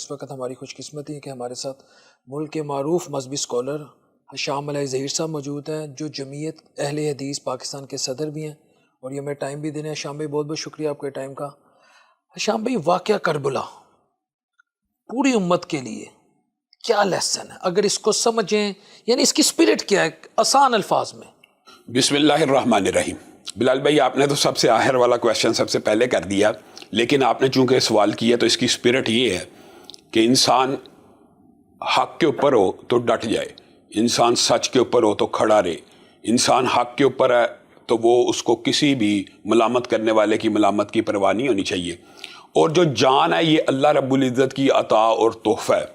اس وقت ہماری خوش قسمتی ہے کہ ہمارے ساتھ ملک کے معروف مذہبی اسکالر حشام علیہ ظہیر صاحب موجود ہیں، جو جمعیت اہل حدیث پاکستان کے صدر بھی ہیں، اور یہ ہمیں ٹائم بھی دینے ہیں۔ حشام بھائی بہت بہت شکریہ آپ کے ٹائم کا۔ حشام بھائی، واقعہ کربلا پوری امت کے لیے کیا لیسن ہے اگر اس کو سمجھیں، یعنی اس کی اسپرٹ کیا ہے آسان الفاظ میں؟ بسم اللہ الرحمن الرحیم۔ بلال بھائی، آپ نے تو سب سے آخر والا کویشچن سب سے پہلے کر دیا، لیکن آپ نے چونکہ سوال کیا تو اس کی اسپرٹ یہ ہے کہ انسان حق کے اوپر ہو تو ڈٹ جائے، انسان سچ کے اوپر ہو تو کھڑا رہے، انسان حق کے اوپر ہے تو وہ اس کو کسی بھی ملامت کرنے والے کی ملامت کی پرواہ نہیں ہونی چاہیے۔ اور جو جان ہے یہ اللہ رب العزت کی عطا اور تحفہ ہے۔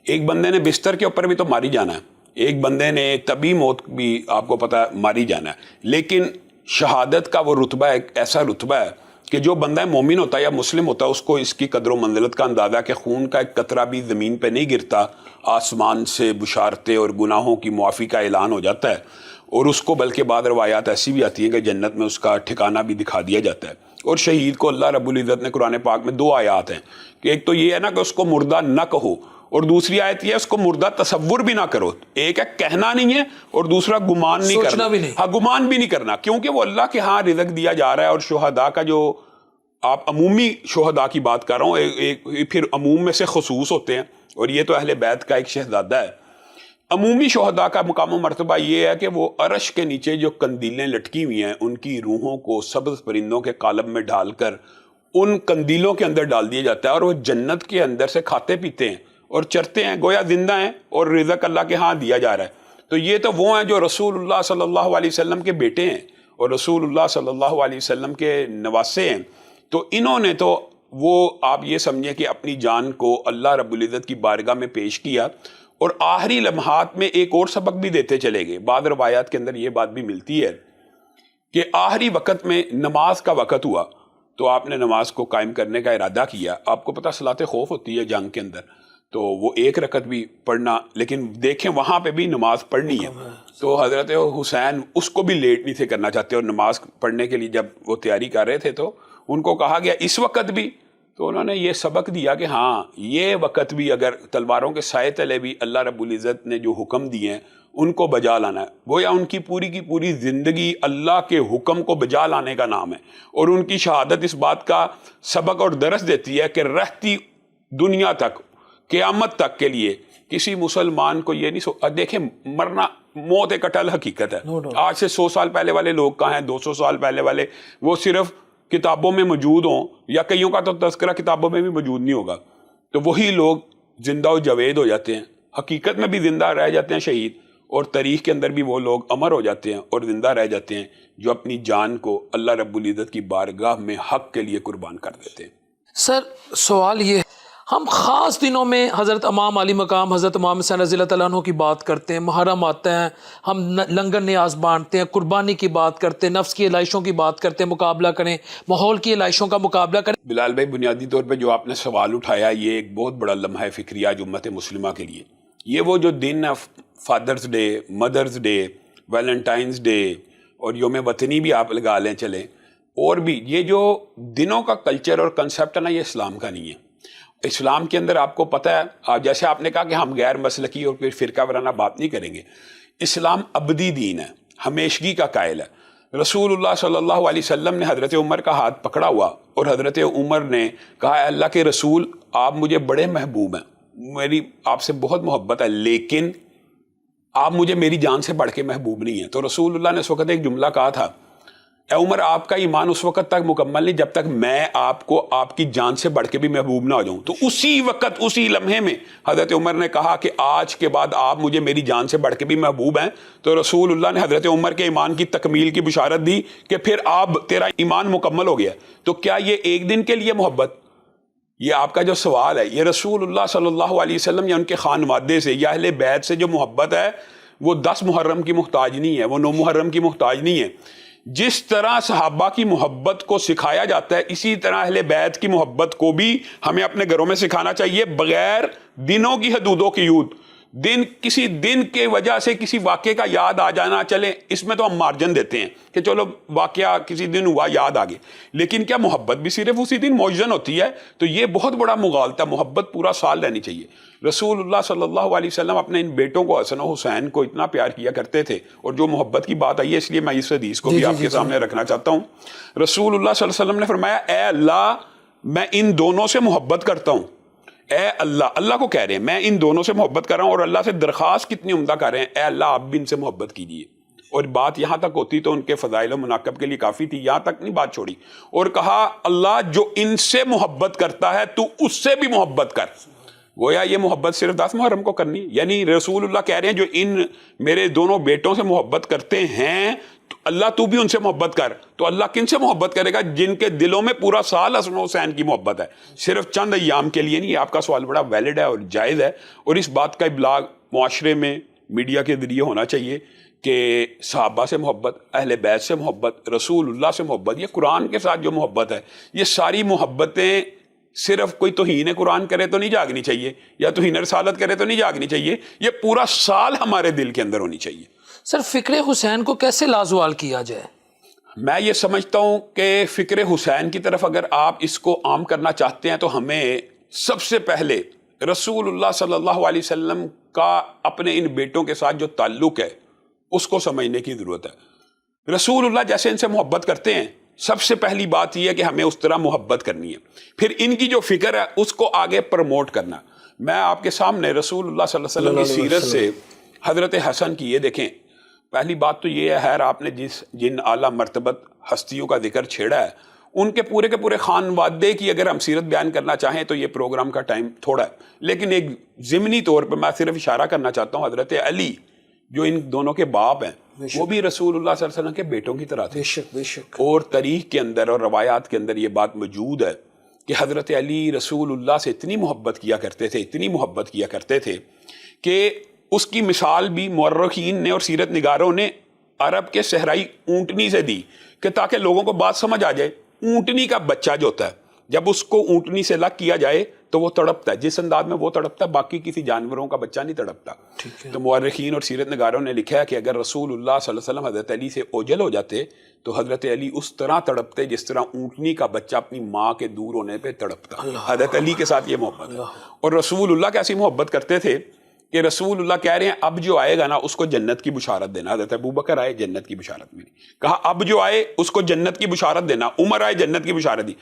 ایک بندے نے بستر کے اوپر بھی تو ماری جانا ہے، ایک بندے نے طبی موت بھی آپ کو پتہ ہے ماری جانا ہے، لیکن شہادت کا وہ رتبہ ایک ایسا رتبہ ہے کہ جو بندہ مومن ہوتا ہے یا مسلم ہوتا ہے اس کو اس کی قدر و منزلت کا اندازہ کہ خون کا ایک قطرہ بھی زمین پہ نہیں گرتا، آسمان سے بشارتیں اور گناہوں کی معافی کا اعلان ہو جاتا ہے، اور اس کو بلکہ بعض روایات ایسی بھی آتی ہیں کہ جنت میں اس کا ٹھکانہ بھی دکھا دیا جاتا ہے۔ اور شہید کو اللہ رب العزت نے قرآن پاک میں 2 آیات ہیں کہ ایک تو یہ ہے نا کہ اس کو مردہ نہ کہو، اور دوسری آیت یہ ہے اس کو مردہ تصور بھی نہ کرو۔ ایک ہے کہنا نہیں ہے اور دوسرا گمان نہیں کرنا، ہاں گمان بھی نہیں کرنا، کیونکہ وہ اللہ کے ہاں رزق دیا جا رہا ہے۔ اور شہداء کا جو آپ عمومی شہداء کی بات کر رہا ہوں، پھر عموم میں سے خصوص ہوتے ہیں، اور یہ تو اہل بیت کا ایک شہزادہ ہے۔ عمومی شہداء کا مقام و مرتبہ یہ ہے کہ وہ عرش کے نیچے جو قندیلیں لٹکی ہوئی ہیں ان کی روحوں کو سبز پرندوں کے قالب میں ڈال کر ان قندیلوں کے اندر ڈال دیا جاتا ہے، اور وہ جنت کے اندر سے کھاتے پیتے ہیں اور چرتے ہیں، گویا زندہ ہیں، اور رزق اللہ کے ہاں دیا جا رہا ہے۔ تو یہ تو وہ ہیں جو رسول اللہ صلی اللہ علیہ وسلم کے بیٹے ہیں اور رسول اللہ صلی اللہ علیہ وسلم کے نواسے ہیں۔ تو انہوں نے تو وہ آپ یہ سمجھیں کہ اپنی جان کو اللہ رب العزت کی بارگاہ میں پیش کیا، اور آخری لمحات میں ایک اور سبق بھی دیتے چلے گئے۔ بعض روایات کے اندر یہ بات بھی ملتی ہے کہ آخری وقت میں نماز کا وقت ہوا تو آپ نے نماز کو قائم کرنے کا ارادہ کیا۔ آپ کو پتہ صلاۃ خوف ہوتی ہے جنگ کے اندر، تو وہ 1 رکعت بھی پڑھنا، لیکن دیکھیں وہاں پہ بھی نماز پڑھنی ہے۔ تو حضرت حسین اس کو بھی لیٹ نہیں تھے کرنا چاہتے، اور نماز پڑھنے کے لیے جب وہ تیاری کر رہے تھے تو ان کو کہا گیا اس وقت بھی، تو انہوں نے یہ سبق دیا کہ ہاں یہ وقت بھی اگر تلواروں کے سائے تلے بھی اللہ رب العزت نے جو حکم دیے ہیں ان کو بجا لانا ہے۔ گویا ان کی پوری زندگی اللہ کے حکم کو بجا لانے کا نام ہے، اور ان کی شہادت اس بات کا سبق اور درس دیتی ہے کہ رہتی دنیا تک، قیامت تک کے لیے کسی مسلمان کو یہ نہیں دیکھیں مرنا موت ایک اٹل حقیقت ہے۔ آج سے 100 سال پہلے والے لوگ کہاں ہیں، 200 سال پہلے والے، وہ صرف کتابوں میں موجود ہوں، یا کئیوں کا تو تذکرہ کتابوں میں بھی موجود نہیں ہوگا، تو وہی لوگ زندہ و جاوید ہو جاتے ہیں، حقیقت میں بھی زندہ رہ جاتے ہیں شہید، اور تاریخ کے اندر بھی وہ لوگ امر ہو جاتے ہیں اور زندہ رہ جاتے ہیں جو اپنی جان کو اللہ رب العزت کی بارگاہ میں حق کے لیے قربان کر دیتے ہیں۔ سر سوال یہ، ہم خاص دنوں میں حضرت امام علی مقام حضرت امام حسین رضی اللہ تعالیٰ عنہ کی بات کرتے ہیں، محرم آتا ہے، ہم لنگر نیاز بانٹتے ہیں، قربانی کی بات کرتے ہیں، نفس کی علائشوں کی بات کرتے ہیں، مقابلہ کریں، ماحول کی علائشوں کا مقابلہ کریں۔ بلال بھائی، بنیادی طور پہ جو آپ نے سوال اٹھایا یہ ایک بہت بڑا لمحہ فکریہ ہے امت مسلمہ کے لیے۔ یہ وہ جو دن ہے father's day, mother's day, Valentine's day, اور یوم وطنی بھی آپ لگا لیں چلیں، اور بھی یہ جو دنوں کا کلچر اور کنسیپٹ ہے نا، یہ اسلام کا نہیں ہے۔ اسلام کے اندر آپ کو پتہ ہے، جیسے آپ نے کہا کہ ہم غیر مسلکی اور پھر فرقہ وارانہ بات نہیں کریں گے، اسلام ابدی دین ہے، ہمیشگی کا قائل ہے۔ رسول اللہ صلی اللہ علیہ وسلم نے حضرت عمر کا ہاتھ پکڑا ہوا، اور حضرت عمر نے کہا اے اللہ کے رسول، آپ مجھے بڑے محبوب ہیں، میری آپ سے بہت محبت ہے، لیکن آپ مجھے میری جان سے بڑھ کے محبوب نہیں ہیں۔ تو رسول اللہ نے اس وقت ایک جملہ کہا تھا، اے عمر آپ کا ایمان اس وقت تک مکمل نہیں جب تک میں آپ کو آپ کی جان سے بڑھ کے بھی محبوب نہ ہو جاؤں۔ تو اسی وقت اسی لمحے میں حضرت عمر نے کہا کہ آج کے بعد آپ مجھے میری جان سے بڑھ کے بھی محبوب ہیں۔ تو رسول اللہ نے حضرت عمر کے ایمان کی تکمیل کی بشارت دی کہ پھر آپ تیرا ایمان مکمل ہو گیا۔ تو کیا یہ ایک دن کے لیے محبت؟ یہ آپ کا جو سوال ہے، یہ رسول اللہ صلی اللہ علیہ وسلم یا ان کے خانوادے سے یا اہل بیت سے جو محبت ہے وہ 10 محرم کی محتاج نہیں ہے، وہ 9 محرم کی محتاج نہیں ہے۔ جس طرح صحابہ کی محبت کو سکھایا جاتا ہے، اسی طرح اہل بیت کی محبت کو بھی ہمیں اپنے گھروں میں سکھانا چاہیے، بغیر دنوں کی حدودوں کی یوت۔ دن کسی دن کے وجہ سے کسی واقعے کا یاد آ جانا چلے اس میں تو ہم مارجن دیتے ہیں کہ چلو واقعہ کسی دن ہوا یاد آ گیا, لیکن کیا محبت بھی صرف اسی دن موجزن ہوتی ہے؟ تو یہ بہت بڑا مغالطہ. محبت پورا سال رہنی چاہیے. رسول اللہ صلی اللہ علیہ وسلم اپنے ان بیٹوں کو حسن و حسین کو اتنا پیار کیا کرتے تھے, اور جو محبت کی بات آئی ہے اس لیے میں اس حدیث کو بھی آپ کے سامنے رکھنا چاہتا ہوں. رسول اللہ صلی اللہ علیہ وسلم نے فرمایا اے اللہ میں ان دونوں سے محبت کرتا ہوں. اے اللہ, اللہ کو کہہ رہے ہیں میں ان دونوں سے محبت کر رہا ہوں, اور اللہ سے درخواست کتنی عمدہ کر رہے ہیں, اے اللہ آپ بھی ان سے محبت کیجیے. اور بات یہاں تک ہوتی تو ان کے فضائل و مناقب کے لیے کافی تھی, یہاں تک نہیں بات چھوڑی, اور کہا اللہ جو ان سے محبت کرتا ہے تو اس سے بھی محبت کر. گویا یہ محبت صرف 10 محرم کو کرنی, یعنی رسول اللہ کہہ رہے ہیں جو ان میرے دونوں بیٹوں سے محبت کرتے ہیں تو اللہ تو بھی ان سے محبت کر. تو اللہ کن سے محبت کرے گا؟ جن کے دلوں میں پورا سال حسن و حسین کی محبت ہے, صرف چند ایام کے لیے نہیں. آپ کا سوال بڑا ویلڈ ہے اور جائز ہے, اور اس بات کا ابلاغ معاشرے میں میڈیا کے ذریعے ہونا چاہیے کہ صحابہ سے محبت, اہل بیت سے محبت, رسول اللہ سے محبت, یہ قرآن کے ساتھ جو محبت ہے, یہ ساری محبتیں صرف کوئی توہین قرآن کرے تو نہیں جاگنی چاہیے, یا توہین رسالت کرے تو نہیں جاگنی چاہیے, یہ پورا سال ہمارے دل کے اندر ہونی چاہیے. سر فکر حسین کو کیسے لازوال کیا جائے؟ میں یہ سمجھتا ہوں کہ فکر حسین کی طرف اگر آپ اس کو عام کرنا چاہتے ہیں تو ہمیں سب سے پہلے رسول اللہ صلی اللہ علیہ وسلم کا اپنے ان بیٹوں کے ساتھ جو تعلق ہے اس کو سمجھنے کی ضرورت ہے. رسول اللہ جیسے ان سے محبت کرتے ہیں, سب سے پہلی بات یہ ہے کہ ہمیں اس طرح محبت کرنی ہے. پھر ان کی جو فکر ہے اس کو آگے پروموٹ کرنا. میں آپ کے سامنے رسول اللہ صلی اللہ علیہ وسلم کی سیرت سے حضرت حسن کی یہ دیکھیں. پہلی بات تو یہ ہے, خیر آپ نے جن اعلیٰ مرتبت ہستیوں کا ذکر چھیڑا ہے ان کے پورے خانوادے کی اگر ہم سیرت بیان کرنا چاہیں تو یہ پروگرام کا ٹائم تھوڑا ہے, لیکن ایک ضمنی طور پہ میں صرف اشارہ کرنا چاہتا ہوں. حضرت علی جو ان دونوں کے باپ ہیں وہ بھی رسول اللہ صلی اللہ علیہ وسلم کے بیٹوں کی طرح تھے. بے شک. اور تاریخ کے اندر اور روایات کے اندر یہ بات موجود ہے کہ حضرت علی رسول اللہ سے اتنی محبت کیا کرتے تھے کہ اس کی مثال بھی مورخین نے اور سیرت نگاروں نے عرب کے صحرائی اونٹنی سے دی کہ تاکہ لوگوں کو بات سمجھ آ جائے. اونٹنی کا بچہ جو ہوتا ہے جب اس کو اونٹنی سے لگ کیا جائے تو وہ تڑپتا ہے, جس انداز میں وہ تڑپتا ہے باقی کسی جانوروں کا بچہ نہیں تڑپتا. تو مورخین اور سیرت نگاروں نے لکھا ہے کہ اگر رسول اللہ صلی اللہ علیہ وسلم حضرت علی سے اوجھل ہو جاتے تو حضرت علی اس طرح تڑپتے جس طرح اونٹنی کا بچہ اپنی ماں کے دور ہونے پہ تڑپتا. حضرت علی کے ساتھ یہ محبت ہے. اور رسول اللہ کیسی محبت کرتے تھے کہ رسول اللہ کہہ رہے ہیں اب جو آئے گا نا اس کو جنت کی بشارت دینا. حضرت ابوبکر آئے جنت کی بشارت ملی, کہا اب جو آئے اس کو جنت کی بشارت دینا. عمر آئے جنت کی بشارت دی.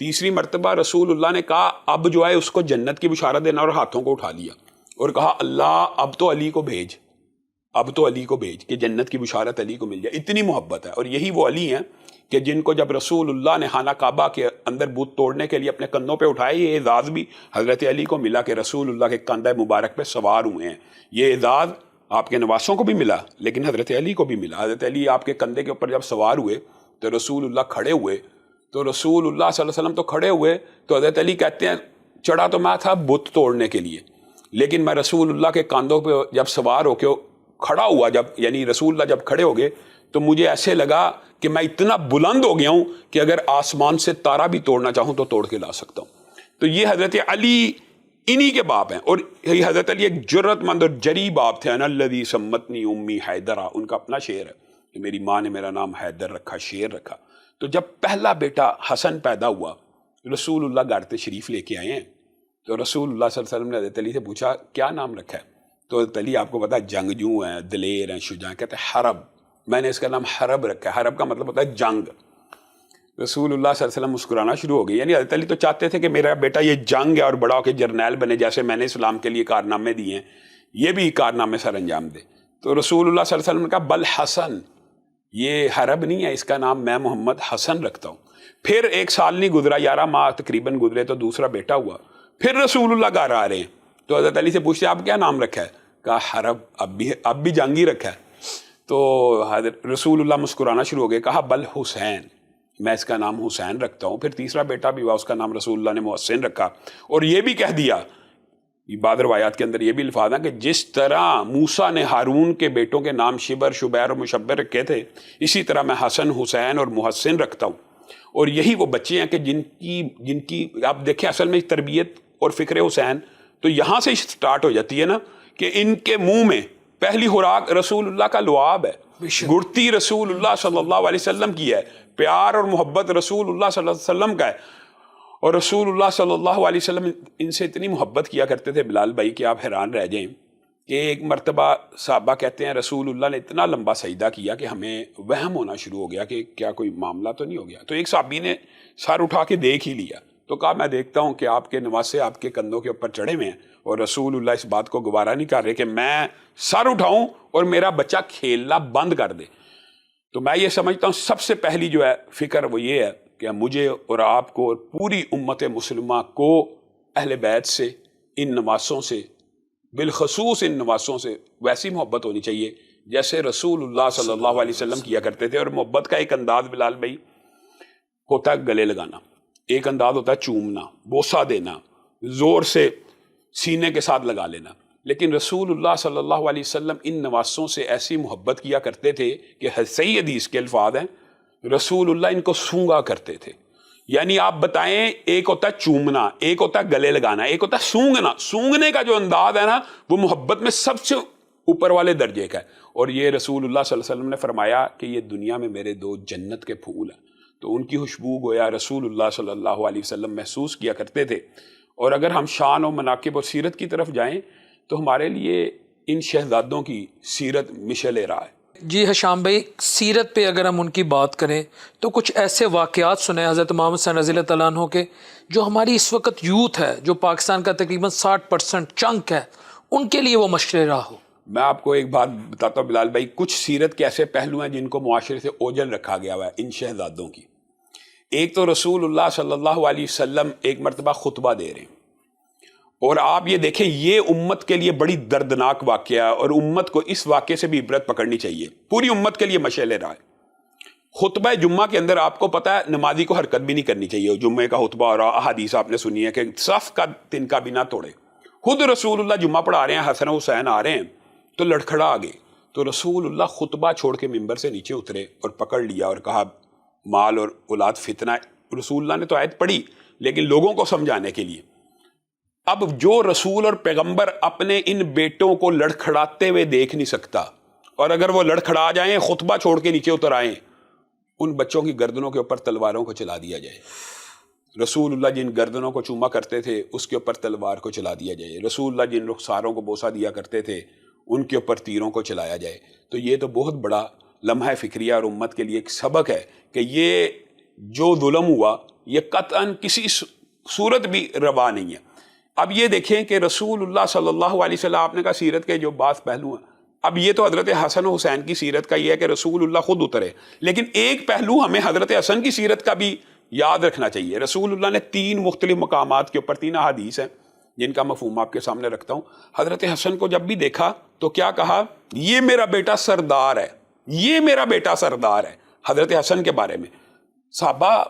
تیسری مرتبہ رسول اللہ نے کہا اب جو آئے اس کو جنت کی بشارت دینا, اور ہاتھوں کو اٹھا لیا اور کہا اللہ اب تو علی کو بھیج کہ جنت کی بشارت علی کو مل جائے. اتنی محبت ہے. اور یہی وہ علی ہیں کہ جن کو جب رسول اللہ نے خانہ کعبہ کے اندر بت توڑنے کے لیے اپنے کندھوں پہ اٹھائے, یہ اعزاز بھی حضرت علی کو ملا کہ رسول اللہ کے کندھے مبارک پہ سوار ہوئے ہیں. یہ اعزاز آپ کے نواسوں کو بھی ملا لیکن حضرت علی کو بھی ملا. حضرت علی آپ کے کندھے کے اوپر جب سوار ہوئے تو رسول اللہ کھڑے ہوئے, تو رسول اللہ صلی اللہ علیہ وسلم تو کھڑے ہوئے, تو حضرت علی کہتے ہیں چڑھا تو میں تھا بت توڑنے کے لیے, لیکن میں رسول اللہ کے کاندھوں پہ جب سوار ہو کے کھڑا ہوا, یعنی رسول اللہ جب کھڑے ہو گئے تو مجھے ایسے لگا کہ میں اتنا بلند ہو گیا ہوں کہ اگر آسمان سے تارا بھی توڑنا چاہوں تو توڑ کے لا سکتا ہوں. تو یہ حضرت علی انہی کے باپ ہیں. اور یہ حضرت علی ایک جرت مند اور جری باپ تھے. انا الذی سمتنی امی حیدرا, ان کا اپنا شعر ہے کہ میری ماں نے میرا نام حیدر رکھا, شیر رکھا. تو جب پہلا بیٹا حسن پیدا ہوا رسول اللہ گھر تشریف لے کے آئے ہیں, تو رسول اللہ صلی اللہ علیہ وسلم نے حضرت علی سے پوچھا کیا نام رکھا ہے؟ تو حضرت علی آپ کو پتا جنگجو ہیں, دلیر ہیں, شجاع ہیں, کہتے ہیں حرب, میں نے اس کا نام حرب رکھا ہے. حرب کا مطلب ہوتا ہے جنگ. رسول اللہ صلی اللہ علیہ وسلم مسکرانا شروع ہو گئی. یعنی حضرت علی تو چاہتے تھے کہ میرا بیٹا یہ جنگ ہے اور بڑا ہو کے جرنیل بنے, جیسے میں نے اسلام کے لیے کارنامے دیے ہیں یہ بھی کارنامے سر انجام دے. تو رسول اللہ صلی اللہ علیہ وسلم نے کہا بل حسن, یہ حرب نہیں ہے, اس کا نام میں محمد حسن رکھتا ہوں. پھر 1 سال نہیں گزرا, 11 ماہ تقریباً گزرے تو دوسرا بیٹا ہوا. پھر رسول اللہ گھر آ رہے ہیں تو حضرت علی سے پوچھتے آپ کیا نام رکھا ہے؟ کہا حرب, اب بھی جنگ ہی رکھا ہے. تو حضرت رسول اللہ مسکرانا شروع ہو گئے, کہا بل حسین, میں اس کا نام حسین رکھتا ہوں. پھر تیسرا بیٹا بھی ہوا, اس کا نام رسول اللہ نے محسن رکھا. اور یہ بھی کہہ دیا, بعض روایات کے اندر یہ بھی الفاظ ہیں کہ جس طرح موسیٰ نے ہارون کے بیٹوں کے نام شبر, شبیر اور مشبر رکھے تھے, اسی طرح میں حسن, حسین اور محسن رکھتا ہوں. اور یہی وہ بچے ہیں کہ جن کی آپ دیکھیں اصل میں تربیت اور فکر حسین تو یہاں سے سٹارٹ ہو جاتی ہے نا کہ ان کے منہ میں پہلی خوراک رسول اللہ کا لعاب ہے, گڑتی رسول اللہ صلی اللہ علیہ وسلم کی ہے, پیار اور محبت رسول اللہ صلی اللہ علیہ وسلم کا ہے. اور رسول اللہ صلی اللہ علیہ وسلم ان سے اتنی محبت کیا کرتے تھے بلال بھائی کہ آپ حیران رہ جائیں کہ ایک مرتبہ صحابہ کہتے ہیں رسول اللہ نے اتنا لمبا سجدہ کیا کہ ہمیں وہم ہونا شروع ہو گیا کہ کیا کوئی معاملہ تو نہیں ہو گیا. تو ایک صحابی نے سر اٹھا کے دیکھ ہی لیا, تو کہا میں دیکھتا ہوں کہ آپ کے نواسے آپ کے کندھوں کے اوپر چڑھے ہوئے ہیں اور رسول اللہ اس بات کو گوارا نہیں کر رہے کہ میں سر اٹھاؤں اور میرا بچہ کھیلنا بند کر دے. تو میں یہ سمجھتا ہوں سب سے پہلی جو ہے فکر وہ یہ ہے کہ مجھے اور آپ کو اور پوری امت مسلمہ کو اہل بیت سے, ان نواسوں سے, بالخصوص ان نواسوں سے ویسی محبت ہونی چاہیے جیسے رسول اللہ صلی اللہ علیہ وسلم کیا کرتے تھے. اور محبت کا ایک انداز بلال بھائی ہوتا ہے گلے لگانا, ایک انداز ہوتا ہے چومنا, بوسہ دینا, زور سے سینے کے ساتھ لگا لینا. لیکن رسول اللہ صلی اللہ علیہ وسلم ان نواسوں سے ایسی محبت کیا کرتے تھے کہ صحیح حدیث کے الفاظ ہیں رسول اللہ ان کو سونگا کرتے تھے. یعنی آپ بتائیں, ایک ہوتا ہے چومنا, ایک ہوتا ہے گلے لگانا, ایک ہوتا ہے سونگنا. سونگنے کا جو انداز ہے نا وہ محبت میں سب سے اوپر والے درجے کا ہے. اور یہ رسول اللہ صلی اللہ علیہ وسلم نے فرمایا کہ یہ دنیا میں میرے دو جنت کے پھول ہیں. تو ان کی خوشبو گویا رسول اللہ صلی اللہ علیہ وسلم محسوس کیا کرتے تھے. اور اگر ہم شان و مناقب اور سیرت کی طرف جائیں تو ہمارے لیے ان شہزادوں کی سیرت مشعل راہ ہے. جی ہشام بھائی, سیرت پہ اگر ہم ان کی بات کریں تو کچھ ایسے واقعات سنیں حضرت امام حسین رضی اللہ تعالیٰ عنہ کے, جو ہماری اس وقت یوتھ ہے, جو پاکستان کا تقریباً 60% چنک ہے, ان کے لیے وہ مشعل راہ ہو. میں آپ کو ایک بات بتاتا ہوں بلال بھائی, کچھ سیرت کے ایسے پہلو ہیں جن کو معاشرے سے اوجھل رکھا گیا ہوا ہے ان شہزادوں کی. ایک تو رسول اللہ صلی اللہ علیہ وسلم ایک مرتبہ خطبہ دے رہے ہیں, اور آپ یہ دیکھیں یہ امت کے لیے بڑی دردناک واقعہ ہے, اور امت کو اس واقعے سے بھی عبرت پکڑنی چاہیے, پوری امت کے لیے مشعل راہ ہے. خطبہ جمعہ کے اندر آپ کو پتہ ہے نمازی کو حرکت بھی نہیں کرنی چاہیے. جمعے کا خطبہ اور احادیث آپ نے سنی ہے کہ صف کا تنکا بھی نہ توڑے. خود رسول اللہ جمعہ پڑھا رہے ہیں, حسن و حسین آ رہے ہیں تو لڑکھڑا آ گئے, تو رسول اللہ خطبہ چھوڑ کے ممبر سے نیچے اترے اور پکڑ لیا اور کہا مال اور اولاد فتنہ ہے. رسول اللہ نے تو آیت پڑھی لیکن لوگوں کو سمجھانے کے لیے. اب جو رسول اور پیغمبر اپنے ان بیٹوں کو لڑکھڑاتے ہوئے دیکھ نہیں سکتا, اور اگر وہ لڑکھڑا جائیں خطبہ چھوڑ کے نیچے اتر آئیں, ان بچوں کی گردنوں کے اوپر تلواروں کو چلا دیا جائے. رسول اللہ جن گردنوں کو چوما کرتے تھے اس کے اوپر تلوار کو چلا دیا جائے. رسول اللہ جن رخساروں کو بوسہ دیا کرتے تھے ان کے اوپر تیروں کو چلایا جائے. تو یہ تو بہت بڑا لمحہ فکریہ اور امت کے لیے ایک سبق ہے کہ یہ جو ظلم ہوا یہ قطعاً کسی صورت بھی روا نہیں ہے. اب یہ دیکھیں کہ رسول اللہ صلی اللہ علیہ وسلم, آپ نے کہا سیرت کے جو بعض پہلو ہیں, اب یہ تو حضرت حسن و حسین کی سیرت کا یہ ہے کہ رسول اللہ خود اترے, لیکن ایک پہلو ہمیں حضرت حسن کی سیرت کا بھی یاد رکھنا چاہیے. رسول اللہ نے 3 مختلف مقامات کے اوپر 3 احادیث ہیں جن کا مفہوم آپ کے سامنے رکھتا ہوں. حضرت حسن کو جب بھی دیکھا تو کیا کہا, یہ میرا بیٹا سردار ہے, یہ میرا بیٹا سردار ہے. حضرت حسن کے بارے میں صحابہ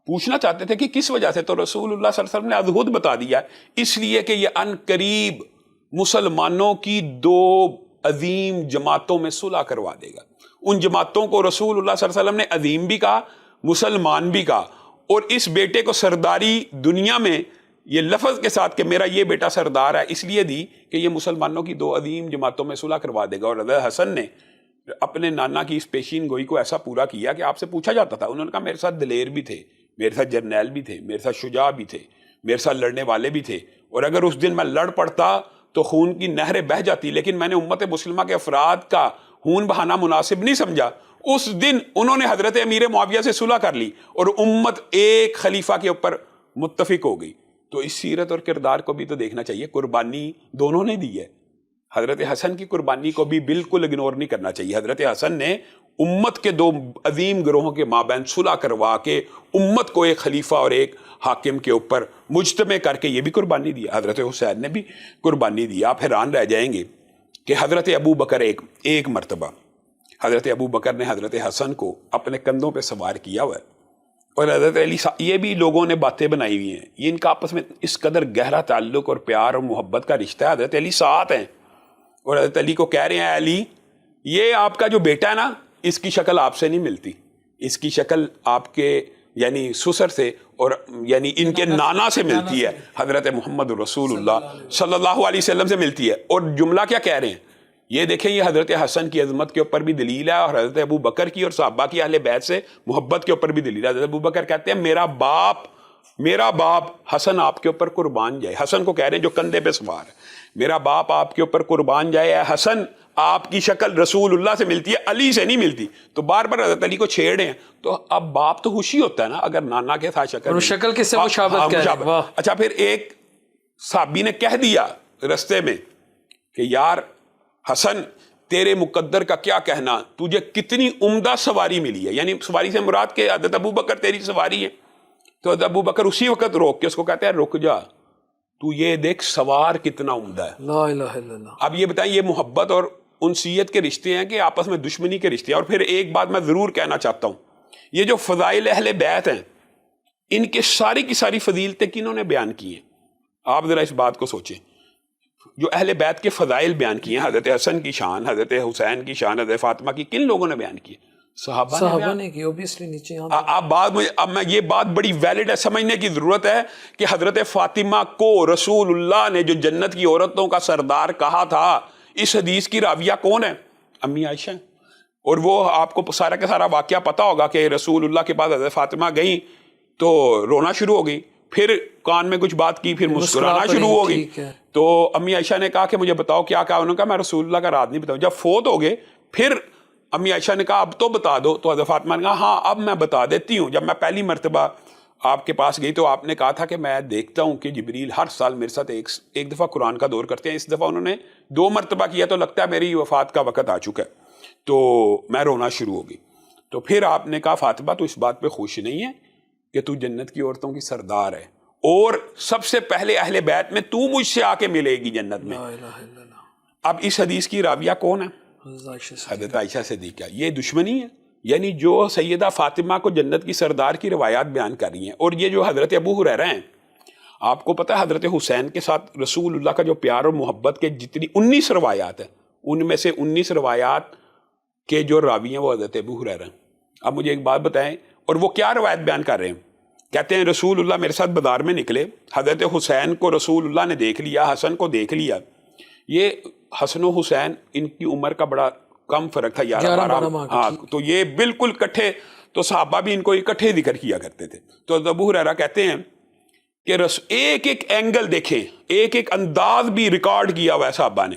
پوچھنا چاہتے تھے کہ کس وجہ سے, تو رسول اللہ صلی اللہ علیہ وسلم نے ازہد بتا دیا, اس لیے کہ یہ ان قریب مسلمانوں کی 2 عظیم جماعتوں میں صلح کروا دے گا. ان جماعتوں کو رسول اللہ صلی اللہ علیہ وسلم نے عظیم بھی کہا, مسلمان بھی کہا, اور اس بیٹے کو سرداری دنیا میں یہ لفظ کے ساتھ کہ میرا یہ بیٹا سردار ہے اس لیے دی کہ یہ مسلمانوں کی 2 عظیم جماعتوں میں صلح کروا دے گا. اور حضرت حسن نے اپنے نانا کی اس پیشین گوئی کو ایسا پورا کیا کہ آپ سے پوچھا جاتا تھا, انہوں نے کہا میرے ساتھ دلیر بھی تھے, میرے ساتھ جرنیل بھی تھے, میرے ساتھ شجاع بھی تھے, میرے ساتھ لڑنے والے بھی تھے, اور اگر اس دن میں لڑ پڑتا تو خون کی نہریں بہہ جاتی, لیکن میں نے امت مسلمہ کے افراد کا خون بہانا مناسب نہیں سمجھا. اس دن انہوں نے حضرت امیر معاویہ سے صلح کر لی اور امت ایک خلیفہ کے اوپر متفق ہو گئی. تو اس سیرت اور کردار کو بھی تو دیکھنا چاہیے, قربانی دونوں نے دی ہے. حضرت حسن کی قربانی کو بھی بالکل اگنور نہیں کرنا چاہیے. حضرت حسن نے امت کے 2 عظیم گروہوں کے مابین صلح کروا کے امت کو ایک خلیفہ اور ایک حاکم کے اوپر مجتمع کر کے یہ بھی قربانی دی. حضرت حسین نے بھی قربانی دی. آپ حیران رہ جائیں گے کہ حضرت ابو بکر ایک مرتبہ حضرت ابو بکر نے حضرت حسن کو اپنے کندھوں پہ سوار کیا ہوا ہے, اور حضرت علی یہ بھی لوگوں نے باتیں بنائی ہوئی ہیں, یہ ان کا آپس میں اس قدر گہرا تعلق اور پیار اور محبت کا رشتہ ہے. حضرت علی ساتھ ہیں اور حضرت علی کو کہہ رہے ہیں علی یہ آپ کا جو بیٹا ہے نا اس کی شکل آپ سے نہیں ملتی, اس کی شکل آپ کے یعنی سسر سے اور یعنی ان کے نانا سے ملتی ہے، حضرت محمد رسول اللہ صلی اللہ علیہ وسلم سے ملتی ہے. اور جملہ کیا کہہ رہے ہیں یہ دیکھیں، یہ حضرت حسن کی عظمت کے اوپر بھی دلیل ہے، اور حضرت ابو بکر کی اور صحابہ کی اہل بیت سے محبت کے اوپر بھی دلیل ہے. حضرت ابو بکر کہتے ہیں میرا باپ حسن آپ کے اوپر قربان جائے. حسن کو کہہ رہے ہیں جو کندھے پہ سوار ہے، میرا باپ آپ کے اوپر قربان جائے. حسن آپ کی شکل رسول اللہ سے ملتی ہے، علی سے نہیں ملتی. تو بار بار حضرت علی کو چھیڑے ہیں. تو اب باپ تو خوشی ہوتا ہے نا اگر نانا کے ساتھ شکل کس سے مشابہت کہہ رہے ہیں. واہ. اچھا پھر ایک صحابی نے کہہ دیا رستے میں کہ یار حسن تیرے مقدر کا کیا کہنا، تجھے کتنی عمدہ سواری ملی ہے. یعنی سواری سے مراد کہ حضرت ابو بکر تیری سواری ہے. تو حضرت ابو بکر اسی وقت روک کے اس کو کہتے ہیں رک جا، تو یہ دیکھ سوار کتنا عمدہ ہے. لا الہ الا اللہ. اب یہ بتائیں، یہ محبت اور انسیت کے رشتے ہیں کہ آپس میں دشمنی کے رشتے ہیں. اور پھر ایک بات میں ضرور کہنا چاہتا ہوں، یہ جو فضائل اہل بیت ہیں ان کے ساری کی ساری فضیلتیں کنہوں نے بیان کی ہیں؟ آپ ذرا اس بات کو سوچیں. جو اہل بیت کے فضائل بیان کیے ہیں، حضرت حسن کی شان، حضرت حسین کی شان، حضرت فاطمہ کی، کن لوگوں نے بیان کی؟ صحابہ نے کی. اوبیسلی نیچے اب میں یہ بات بڑی ویلڈ ہے، سمجھنے کی ضرورت ہے کہ حضرت فاطمہ کو رسول اللہ نے جو جنت کی عورتوں کا سردار کہا تھا، اس حدیث کی راویہ کون ہے؟ امی عائشہ. اور وہ آپ کو سارا کا سارا واقعہ پتا ہوگا کہ رسول اللہ کے پاس حضرت فاطمہ گئیں تو رونا شروع ہو گئی، پھر کان میں کچھ بات کی، پھر مسکرانا شروع ہو گئی. تو امی عائشہ نے کہا کہ مجھے بتاؤ کیا کہا؟ انہوں نے کہا میں رسول اللہ کا راز نہیں بتاؤں. جب فوت ہو گئے پھر امی عائشہ نے کہا اب تو بتا دو. تو حضرت فاطمہ نے کہا ہاں اب میں بتا دیتی ہوں. جب میں پہلی مرتبہ آپ کے پاس گئی تو آپ نے کہا تھا کہ میں دیکھتا ہوں کہ جبریل ہر سال میرے ساتھ ایک دفعہ قرآن کا دور کرتے ہیں. اس دفعہ انہوں نے 2 مرتبہ کیا تو لگتا ہے میری وفات کا وقت آ چکا ہے. تو میں رونا شروع ہو گئی. تو پھر آپ نے کہا فاطمہ تو اس بات پہ خوش نہیں ہے کہ تو جنت کی عورتوں کی سردار ہے اور سب سے پہلے اہل بیت میں تو مجھ سے آ کے ملے گی جنت میں. اب اس حدیث کی راویہ کون ہے؟ حضرت عائشہ صدیقہ. یہ دشمنی ہے، یعنی جو سیدہ فاطمہ کو جنت کی سردار کی روایات بیان کر رہی ہیں. اور یہ جو حضرت ابو ہریرہ ہیں، آپ کو پتہ ہے حضرت حسین کے ساتھ رسول اللہ کا جو پیار اور محبت کے جتنی 19 روایات ہیں، ان میں سے 19 روایات کے جو راوی ہیں وہ حضرت ابو ہریرہ ہیں. اب مجھے ایک بات بتائیں، اور وہ کیا روایت بیان کر رہے ہیں؟ کہتے ہیں رسول اللہ میرے ساتھ بازار میں نکلے، حضرت حسین کو رسول اللہ نے دیکھ لیا، حسن کو دیکھ لیا. یہ حسن و حسین ان کی عمر کا بڑا کم فرق تھا، 11-12 ماہ. ہاں تو یہ بالکل کٹھے، تو صحابہ بھی ان کو اکٹھے ذکر کیا کرتے تھے. تو ابو ہریرہ کہتے ہیں کہ ایک ایک اینگل دیکھیں، ایک ایک انداز بھی ریکارڈ کیا ہوا ہے صحابہ نے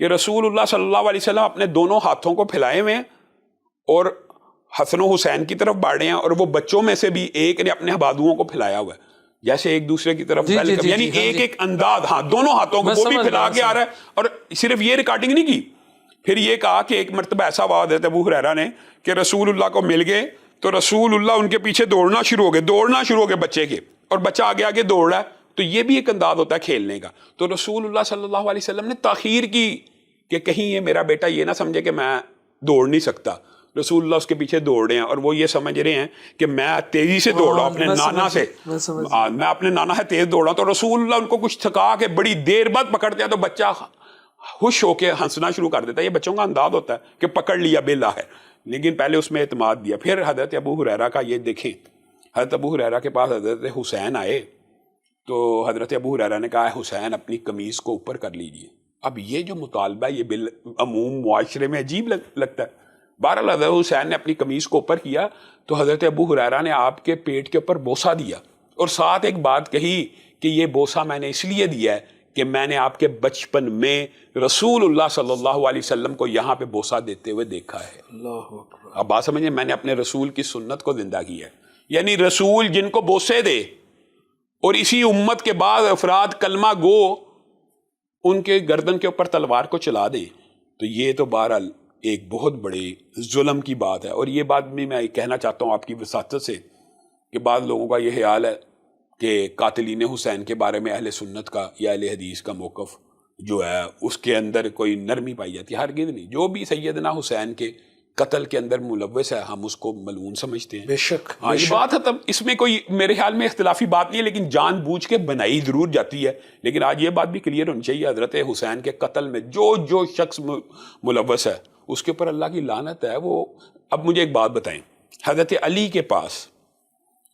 کہ رسول اللہ صلی اللہ علیہ وسلم اپنے دونوں ہاتھوں کو پھیلائے ہوئے ہیں اور حسن و حسین کی طرف بڑھے ہیں، اور وہ بچوں میں سے بھی ایک نے اپنے بازوؤں کو پھیلایا ہوا ہے جیسے ایک دوسرے کی طرف یعنی ایک ایک انداز. ہاں دونوں ہاتھوں کو وہ بھی پھیلا کے آ رہا ہے. اور صرف یہ ریکارڈنگ نہیں کی، پھر یہ کہا کہ ایک مرتبہ ایسا ہوا حضرت ابو ہریرہ نے کہ رسول اللہ کو مل گئے تو رسول اللہ ان کے پیچھے دوڑنا شروع ہو گئے بچے کے، اور بچہ آگے آگے دوڑ رہا ہے. تو یہ بھی ایک انداز ہوتا ہے کھیلنے کا. تو رسول اللہ صلی اللہ علیہ وسلم نے تاخیر کی کہ کہیں یہ میرا بیٹا یہ نہ سمجھے کہ میں دوڑ نہیں سکتا. رسول اللہ اس کے پیچھے دوڑ رہے ہیں اور وہ یہ سمجھ رہے ہیں کہ میں تیزی سے دوڑ رہا ہوں اپنے نانا سے، میں اپنے نانا سے تیز دوڑ رہا ہوں. تو رسول اللہ ان کو کچھ تھکا کے بڑی دیر بعد پکڑتے ہیں تو بچہ خوش ہو کے ہنسنا شروع کر دیتا ہے. یہ بچوں کا انداز ہوتا ہے کہ پکڑ لیا بلا ہے، لیکن پہلے اس میں اعتماد دیا. پھر حضرت ابو ہریرہ کا یہ دیکھیں، حضرت ابو ہریرہ کے پاس حضرت حسین آئے تو حضرت ابو ہریرہ نے کہا حسین اپنی قمیض کو اوپر کر لیجیے. اب یہ جو مطالبہ یہ بالعموم معاشرے میں عجیب لگتا ہے. بہرحال حضرت حسین نے اپنی قمیض کو اوپر کیا تو حضرت ابو ہریرہ نے آپ کے پیٹ کے اوپر بوسہ دیا اور ساتھ ایک بات کہی کہ یہ بوسہ میں نے اس لیے دیا ہے کہ میں نے آپ کے بچپن میں رسول اللہ صلی اللہ علیہ وسلم کو یہاں پہ بوسہ دیتے ہوئے دیکھا ہے. اللہ اکبر. اب بات سمجھیں، میں نے اپنے رسول کی سنت کو زندہ کیا ہے. یعنی رسول جن کو بوسے دے اور اسی امت کے بعد افراد کلمہ گو ان کے گردن کے اوپر تلوار کو چلا دے، تو یہ تو بہرحال ایک بہت بڑے ظلم کی بات ہے. اور یہ بات بھی میں کہنا چاہتا ہوں آپ کی وساطت سے کہ بعض لوگوں کا یہ خیال ہے کہ قاتلین حسین کے بارے میں اہل سنت کا یا اہل حدیث کا موقف جو ہے اس کے اندر کوئی نرمی پائی جاتی ہے. ہرگز نہیں. جو بھی سیدنا حسین کے قتل کے اندر ملوث ہے ہم اس کو ملعون سمجھتے ہیں. بے شک. ہاں یہ بات ہے، تب اس میں کوئی میرے خیال میں اختلافی بات نہیں ہے، لیکن جان بوجھ کے بنائی ضرور جاتی ہے. لیکن آج یہ بات بھی کلیئر ہونی چاہیے، حضرت حسین کے قتل میں جو شخص ملوث ہے اس کے اوپر اللہ کی لعنت ہے. وہ اب مجھے ایک بات بتائیں، حضرت علی کے پاس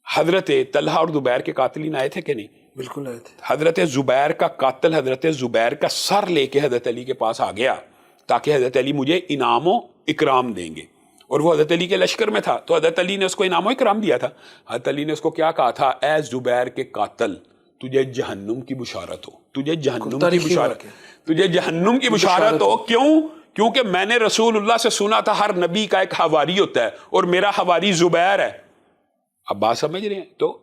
حضرت طلحہ اور زبیر کے قاتلین آئے تھے کہ نہیں؟ بالکل آئے تھے. حضرت زبیر کا قاتل حضرت زبیر کا سر لے کے حضرت علی کے پاس آ گیا تاکہ حضرت علی مجھے انعام و اکرام دیں گے, اور وہ حضرت علی کے لشکر میں تھا, تو حضرت علی نے اس کو انعام و اکرام دیا تھا. حضرت علی نے اس کو کیا کہا تھا؟ اے زبیر کے قاتل, تجھے جہنم کی بشارت ہو, تجھے جہنم کی بشارت, تجھے جہنم کی بشارت ہو. کیوں؟ کیونکہ میں نے رسول اللہ سے سنا تھا ہر نبی کا ایک حواری ہوتا ہے, اور میرا حواری زبیر ہے. اب بات سمجھ رہے ہیں؟ تو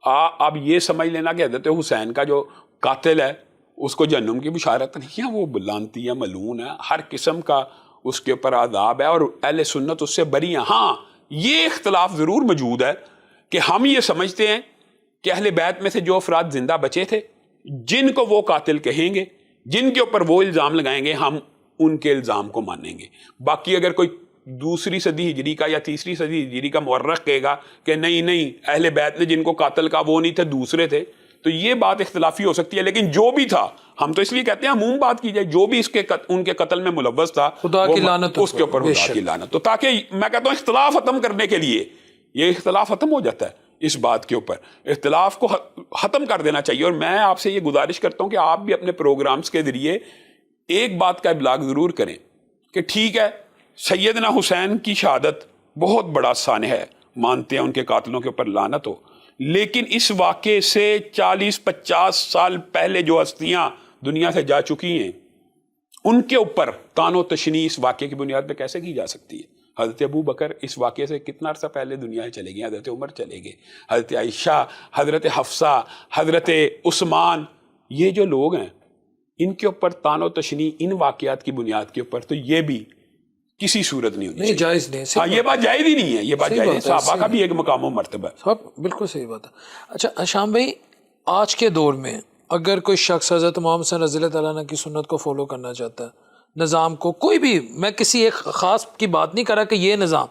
اب یہ سمجھ لینا کہ حضرت حسین کا جو قاتل ہے اس کو جہنم کی بشارت نہیں ہے, وہ لعنتی ہے, ملعون ہے, ہر قسم کا اس کے اوپر عذاب ہے, اور اہل سنت اس سے بری ہیں. ہاں یہ اختلاف ضرور موجود ہے کہ ہم یہ سمجھتے ہیں کہ اہل بیت میں سے جو افراد زندہ بچے تھے جن کو وہ قاتل کہیں گے, جن کے اوپر وہ الزام لگائیں گے, ہم ان کے الزام کو مانیں گے. باقی اگر کوئی دوسری صدی ہجری کا یا تیسری صدی ہجری کا مورخ کہے گا کہ نہیں اہل بیت نے جن کو قاتل کہا وہ نہیں تھے, دوسرے تھے, تو یہ بات اختلافی ہو سکتی ہے. لیکن جو بھی تھا, ہم تو اس لیے کہتے ہیں عموم بات کی جائے, جو بھی ان کے قتل میں ملوث تھا خدا کی لعنت, اس کے اوپر خدا کی لعنت. تو تاکہ میں کہتا ہوں اختلاف ختم کرنے کے لیے یہ اختلاف ختم ہو جاتا ہے, اس بات کے اوپر اختلاف کو ختم کر دینا چاہیے. اور میں آپ سے یہ گزارش کرتا ہوں کہ آپ بھی اپنے پروگرامز کے ذریعے ایک بات کا ابلاغ ضرور کریں کہ ٹھیک ہے سیدنا حسین کی شہادت بہت بڑا سانحہ ہے, مانتے ہیں ان کے قاتلوں کے اوپر لعنت ہو, لیکن اس واقعے سے 40-50 سال پہلے جو ہستیاں دنیا سے جا چکی ہیں ان کے اوپر تان و تشنیع اس واقعے کی بنیاد پہ کیسے کی جا سکتی ہے؟ حضرت ابو بکر اس واقعے سے کتنا عرصہ پہلے دنیا سے چلے گئے, حضرت عمر چلے گئے, حضرت عائشہ, حضرت حفصہ, حضرت عثمان, یہ جو لوگ ہیں ان کے اوپر تان و تشنیع ان واقعات کی بنیاد کے اوپر تو یہ بھی کسی صورت نہیں ہونی چاہیے. جائز نہیں. ہاں یہ بات جائز ہی نہیں ہے, یہ بات جائز ہے. صحابہ کا بھی ایک مقام و مرتبہ ہے. بالکل صحیح بات ہے. اچھا شام بھائی, آج کے دور میں اگر کوئی شخص حضرت محمد صلی اللہ علیہ تعالیٰ عنہ کی سنت کو فالو کرنا چاہتا ہے, نظام کو, کوئی بھی, میں کسی ایک خاص کی بات نہیں کر رہا کہ یہ نظام,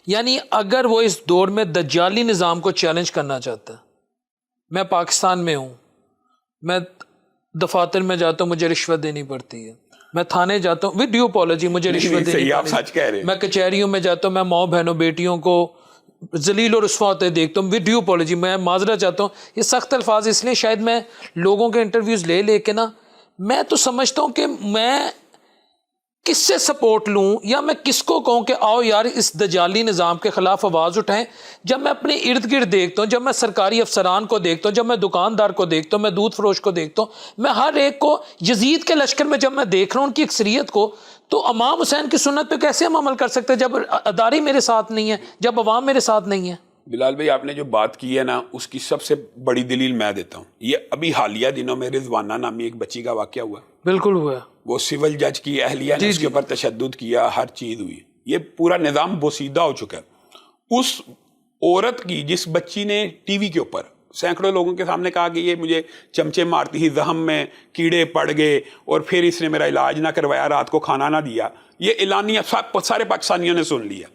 یعنی اگر وہ اس دور میں دجالی نظام کو چیلنج کرنا چاہتا ہے, میں پاکستان میں ہوں, میں دفاتر میں جاتا ہوں مجھے رشوت دینی پڑتی ہے, میں تھانے جاتا ہوں ود ڈیو اپالوجی مجھے رشوت دینی پڑتی ہے, میں کچہریوں میں جاتا ہوں, میں ماؤں بہنوں بیٹیوں کو ذلیل و رسوا ہوتے دیکھتا ہوں, ود ڈیو اپالوجی میں معذرت چاہتا ہوں. یہ سخت الفاظ اس لیے شاید میں لوگوں کے انٹرویوز لے کے نا, میں تو سمجھتا ہوں کہ میں کس سے سپورٹ لوں یا میں کس کو کہوں کہ آؤ یار اس دجالی نظام کے خلاف آواز اٹھائیں. جب میں اپنے ارد گرد دیکھتا ہوں, جب میں سرکاری افسران کو دیکھتا ہوں, جب میں دکاندار کو دیکھتا ہوں, میں دودھ فروش کو دیکھتا ہوں, میں ہر ایک کو یزید کے لشکر میں جب میں دیکھ رہا ہوں ان کی اکثریت کو, تو امام حسین کی سنت پہ کیسے ہم عمل کر سکتے ہیں جب اداری میرے ساتھ نہیں ہے, جب عوام میرے ساتھ نہیں ہے؟ بلال بھائی آپ نے جو بات کی ہے نا اس کی سب سے بڑی دلیل میں دیتا ہوں. یہ ابھی حالیہ دنوں میں رضوانہ نامی ایک بچی کا واقعہ ہوا. بالکل ہوا. وہ سول جج کی اہلیہ نے اس کے اوپر تشدد کیا, ہر چیز ہوئی, یہ پورا نظام بوسیدہ ہو چکا ہے. اس عورت کی, جس بچی نے ٹی وی کے اوپر سینکڑوں لوگوں کے سامنے کہا کہ یہ مجھے چمچے مارتی تھی, زخم میں کیڑے پڑ گئے اور پھر اس نے میرا علاج نہ کروایا, رات کو کھانا نہ دیا, یہ اعلانیہ سارے پاکستانیوں نے سن لیا.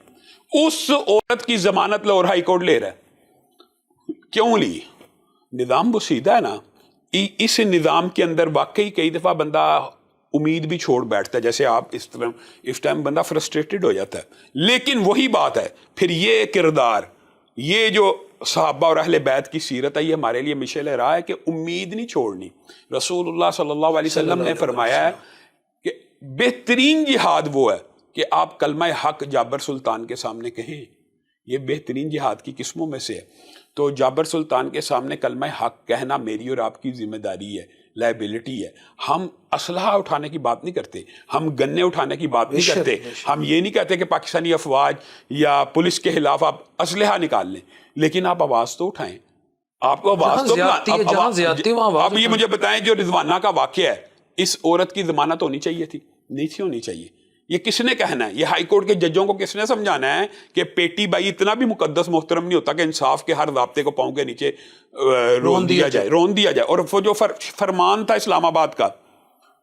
اس عورت کی ضمانت لاہور ہائی کورٹ لے رہا ہے. کیوں لی؟ نظام بوسیدہ ہے نا. اس نظام کے اندر واقعی کئی دفعہ بندہ امید بھی چھوڑ بیٹھتا ہے, جیسے آپ اس طرح اس ٹائم بندہ فرسٹریٹڈ ہو جاتا ہے. لیکن وہی بات ہے, پھر یہ کردار, یہ جو صحابہ اور اہل بیت کی سیرت ہے, یہ ہمارے لیے مشعل راہ ہے کہ امید نہیں چھوڑنی. رسول اللہ صلی اللہ علیہ وسلم نے فرمایا ہے کہ بہترین جہاد وہ ہے کہ آپ کلمہ حق جابر سلطان کے سامنے کہیں. یہ بہترین جہاد کی قسموں میں سے ہے. تو جابر سلطان کے سامنے کلمہ حق کہنا میری اور آپ کی ذمہ داری ہے, لائبلٹی ہے. ہم اسلحہ اٹھانے کی بات نہیں کرتے, ہم گنے اٹھانے کی بات نہیں کرتے, ہم یہ نہیں کہتے کہ پاکستانی افواج یا پولیس کے خلاف آپ اسلحہ نکال لیں, لیکن آپ آواز تو اٹھائیں. آپ کو آواز تو اب یہ مجھے بتائیں جو رضوانہ کا واقعہ ہے, اس عورت کی ضمانت ہونی چاہیے تھی, نہیں تھی ہونی چاہیے. یہ کس نے کہنا ہے؟ یہ ہائی کورٹ کے ججوں کو کس نے سمجھانا ہے کہ پیٹی بائی اتنا بھی مقدس محترم نہیں ہوتا کہ انصاف کے ہر ضابطے کو پاؤں کے نیچے رون دیا جائے. اور وہ جو فرمان تھا اسلام آباد کا,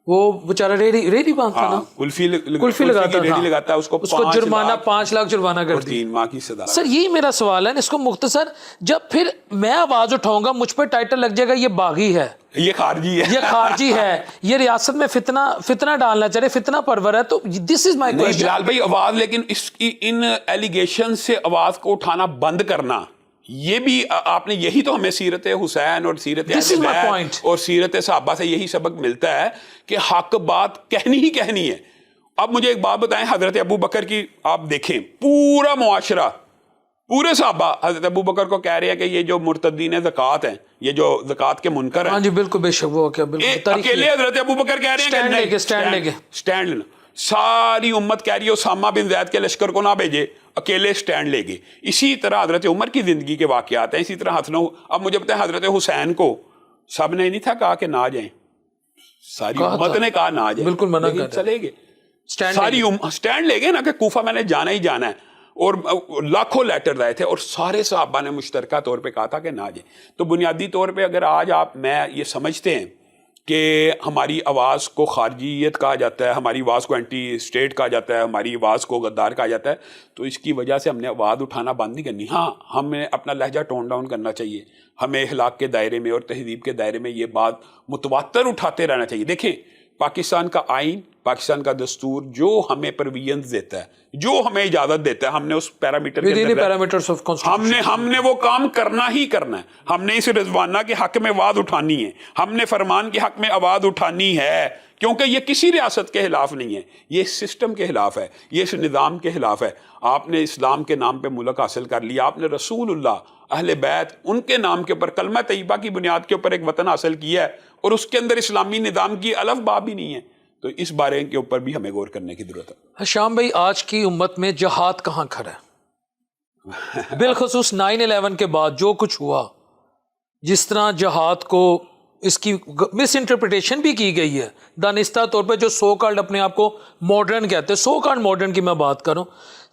وہ بیچارہ ریڈی باندھتا نا, کلفی لگاتا ہے, اس کو جرمانہ 5 لاکھ جرمانہ کر دی, 3 ماہ کی سزا. سر یہی میرا سوال ہے, اس کو مختصر, جب پھر میں آواز اٹھاؤں گا مجھ پہ ٹائٹل لگ جائے گا یہ باغی ہے, یہ خارجی ہے, یہ ریاست میں فتنہ ڈالنا چاہ رہے, فتنہ پرور ہے. تو دس از مائی کوسچن. بلال بھائی آواز, لیکن اس کی ان ایلیگیشن سے آواز کو اٹھانا بند کرنا یہ بھی آپ نے یہی تو ہمیں سیرت حسین اور سیرت اہل بیت اور سیرت صحابہ سے یہی سبق ملتا ہے کہ حق بات کہنی ہی کہنی ہے. اب مجھے ایک بات بتائیں, حضرت ابو بکر کی آپ دیکھیں, پورا معاشرہ, پورے صحابہ حضرت ابو بکر کو کہہ رہے ہیں کہ یہ جو مرتدین زکوٰۃ ہیں, یہ جو زکوٰۃ کے منکر ہیں, ہاں جی بالکل بے شک, وہ کیا بالکل اکیلے حضرت ابو بکر کہہ رہے ہیں کہ اسٹینڈ لینا. ساری امت کہہ رہی ہے اسامہ بن زید کے لشکر کو نہ بھیجے, اکیلے اسٹینڈ لے گئے. اسی طرح حضرت عمر کی زندگی کے واقعات ہیں, اسی طرح اب مجھے پتہ ہے حضرت حسین کو سب نے نہیں تھا کہا کہ نہ جائیں, ساری امت نے کہا نہ جائیں, بالکل منع کر چلے گئے, ساری اسٹینڈ لے گئے نا کہ کوفہ میں نے جانا ہی جانا ہے, اور لاکھوں لیٹر آئے تھے اور سارے صحابہ نے مشترکہ طور پہ کہا تھا کہ نہ جائیں. تو بنیادی طور پہ اگر آج میں یہ سمجھتے ہیں کہ ہماری آواز کو خارجیت کہا جاتا ہے, ہماری آواز کو اینٹی اسٹیٹ کہا جاتا ہے, ہماری آواز کو غدار کہا جاتا ہے, تو اس کی وجہ سے ہم نے آواز اٹھانا بند نہیں کرنی. ہاں, ہمیں اپنا لہجہ ٹون ڈاؤن کرنا چاہیے, ہمیں اخلاق کے دائرے میں اور تہذیب کے دائرے میں یہ بات متواتر اٹھاتے رہنا چاہیے. دیکھیں, پاکستان کا آئین, پاکستان کا دستور جو ہمیں پروینس دیتا ہے, جو ہمیں اجازت دیتا ہے, ہم نے اس پیرامیٹر ہم نے وہ کام کرنا ہی کرنا ہے. ہم نے اس رضوانہ کے حق میں آواز اٹھانی ہے, ہم نے فرمان کے حق میں آواز اٹھانی ہے, کیونکہ یہ کسی ریاست کے خلاف نہیں ہے, یہ سسٹم کے خلاف ہے, یہ اس نظام کے خلاف ہے. آپ نے اسلام کے نام پہ ملک حاصل کر لیا, آپ نے رسول اللہ, اہل بیت, ان کے نام کے اوپر کلمہ طیبہ کی بنیاد کے اوپر ایک وطن حاصل کیا ہے, اور اس کے اندر اسلامی نظام کی الف با بھی نہیں ہے. تو اس بارے کے اوپر بھی ہمیں غور کرنے کی ضرورت ہے. شام بھائی, آج کی امت میں جہاد کہاں کھڑا ہے؟ بالخصوص 9/11 کے بعد جو کچھ ہوا, جس طرح جہاد کو اس کی مس انٹرپریٹیشن بھی کی گئی ہے دانستہ طور پہ, جو سو کالڈ اپنے آپ کو ماڈرن کہتے ہیں, سو کالڈ ماڈرن کی میں بات کروں,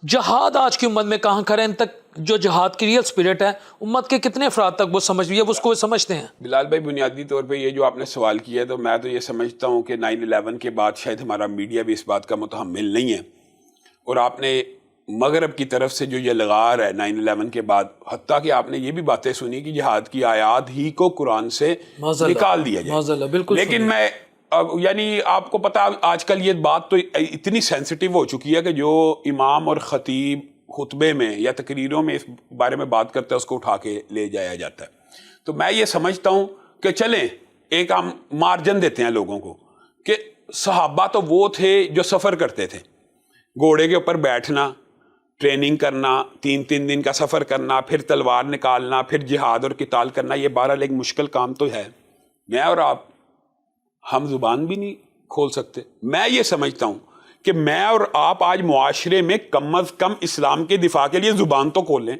جہاد آج کی امت میں کہاں کھڑا ہے؟ ان تک جو جہاد کی ریئل اسپرٹ ہے, امت کے کتنے افراد تک وہ سمجھ بھی ہے, اس کو سمجھتے ہیں؟ بلال بھائی, بنیادی طور پہ یہ جو آپ نے سوال کیا ہے, تو میں تو یہ سمجھتا ہوں کہ 9/11 کے بعد شاید ہمارا میڈیا بھی اس بات کا متحمل نہیں ہے, اور آپ نے مغرب کی طرف سے جو یہ لغار ہے 9/11 کے بعد, حتیٰ کہ آپ نے یہ بھی باتیں سنی کہ جہاد کی آیات ہی کو قرآن سے نکال دیا جائے. لیکن میں یعنی آپ کو پتا, آج کل یہ بات تو اتنی سینسٹیو ہو چکی ہے کہ جو امام اور خطیب خطبے میں یا تقریروں میں اس بارے میں بات کرتا ہے, اس کو اٹھا کے لے جایا جاتا ہے. تو میں یہ سمجھتا ہوں کہ چلیں ایک ہم مارجن دیتے ہیں لوگوں کو, کہ صحابہ تو وہ تھے جو سفر کرتے تھے, گھوڑے کے اوپر بیٹھنا, ٹریننگ کرنا, 3 دن کا سفر کرنا, پھر تلوار نکالنا, پھر جہاد اور قتال کرنا, یہ بہرحال ایک مشکل کام تو ہے. میں اور آپ, ہم زبان بھی نہیں کھول سکتے. میں یہ سمجھتا ہوں کہ میں اور آپ آج معاشرے میں کم از کم اسلام کے دفاع کے لیے زبان تو کھول لیں.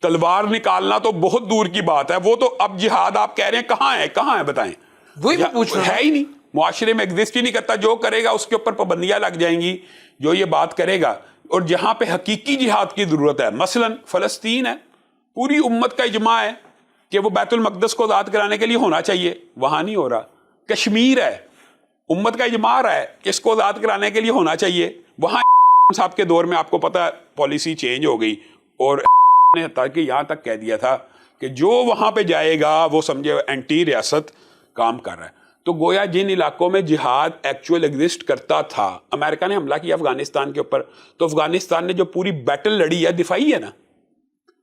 تلوار نکالنا تو بہت دور کی بات ہے, وہ تو اب جہاد آپ کہہ رہے ہیں کہاں ہے بتائیں, وہی پوچھ رہا ہے ہی نہیں, معاشرے میں ایگزسٹ ہی نہیں کرتا. جو کرے گا اس کے اوپر پابندیاں لگ جائیں گی, جو یہ بات کرے گا. اور جہاں پہ حقیقی جہاد کی ضرورت ہے, مثلا فلسطین ہے, پوری امت کا اجماع ہے کہ وہ بیت المقدس کو آزاد کرانے کے لیے ہونا چاہیے, وہاں نہیں ہو رہا. کشمیر ہے, امت کا اجماع ہے کہ اس کو آزاد کرانے کے لیے ہونا چاہیے, وہاں صاحب کے دور میں آپ کو پتہ ہے پالیسی چینج ہو گئی, اور نے حتیٰ کہ یہاں تک کہہ دیا تھا کہ جو وہاں پہ جائے گا وہ سمجھے اینٹی ریاست کام کر رہا ہے. تو گویا جن علاقوں میں جہاد ایکچوئل ایگزسٹ کرتا تھا, امریکہ نے حملہ کیا افغانستان کے اوپر, تو افغانستان نے جو پوری بیٹل لڑی ہے دفاعی ہے نا,